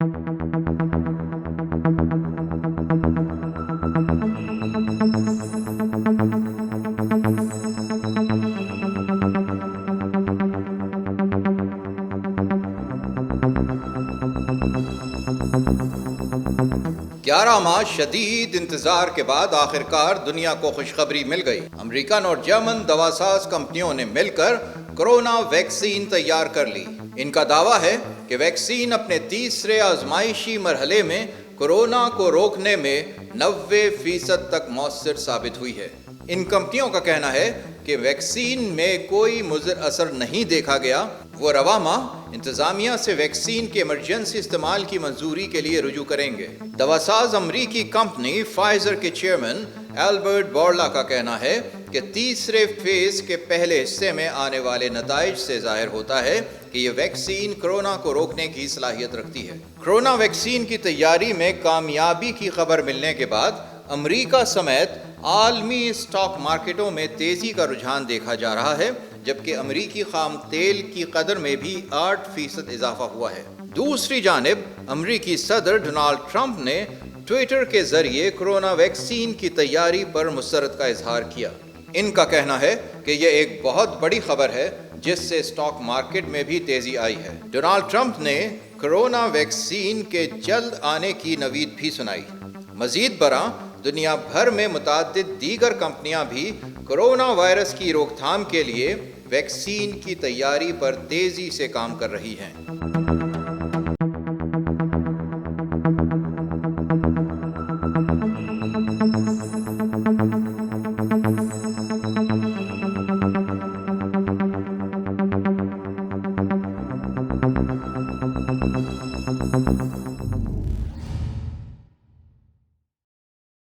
11 ماہ شدید انتظار کے بعد آخرکار دنیا کو خوشخبری مل گئی۔ امریکن اور جرمن دواساز کمپنیوں نے مل کر کرونا ویکسین تیار کر لی۔ ان کا دعویٰ ہے کہ ویکسین اپنے تیسرے آزمائشی مرحلے میں کورونا کو روکنے میں 90% تک مؤثر ثابت ہوئی ہے۔ ان کمپنیوں کا کہنا ہے کہ ویکسین میں کوئی مضر اثر نہیں دیکھا گیا۔ وہ رواں ماہ انتظامیہ سے ویکسین کے ایمرجنسی استعمال کی منظوری کے لیے رجوع کریں گے۔ دواساز امریکی کمپنی فائزر کے چیئرمین البرٹ بورلا کا کہنا ہے کہ تیسرے فیز کے پہلے حصے میں آنے والے نتائج سے ظاہر ہوتا ہے کہ یہ ویکسین کورونا کو روکنے کی صلاحیت رکھتی ہے۔ کورونا ویکسین کی تیاری میں کامیابی کی خبر ملنے کے بعد امریکہ سمیت عالمی اسٹاک مارکیٹوں میں تیزی کا رجحان دیکھا جا رہا ہے، جبکہ امریکی خام تیل کی قدر میں بھی 8% اضافہ ہوا ہے۔ دوسری جانب امریکی صدر ڈونالڈ ٹرمپ نے ٹویٹر کے ذریعے کورونا ویکسین کی تیاری پر مسرت کا اظہار کیا۔ ان کا کہنا ہے کہ یہ ایک بہت بڑی خبر ہے جس سے اسٹاک مارکیٹ میں بھی تیزی آئی ہے۔ ڈونالڈ ٹرمپ نے کورونا ویکسین کے جلد آنے کی نوید بھی سنائی۔ مزید برآں دنیا بھر میں متعدد دیگر کمپنیاں بھی کورونا وائرس کی روک تھام کے لیے ویکسین کی تیاری پر تیزی سے کام کر رہی ہیں۔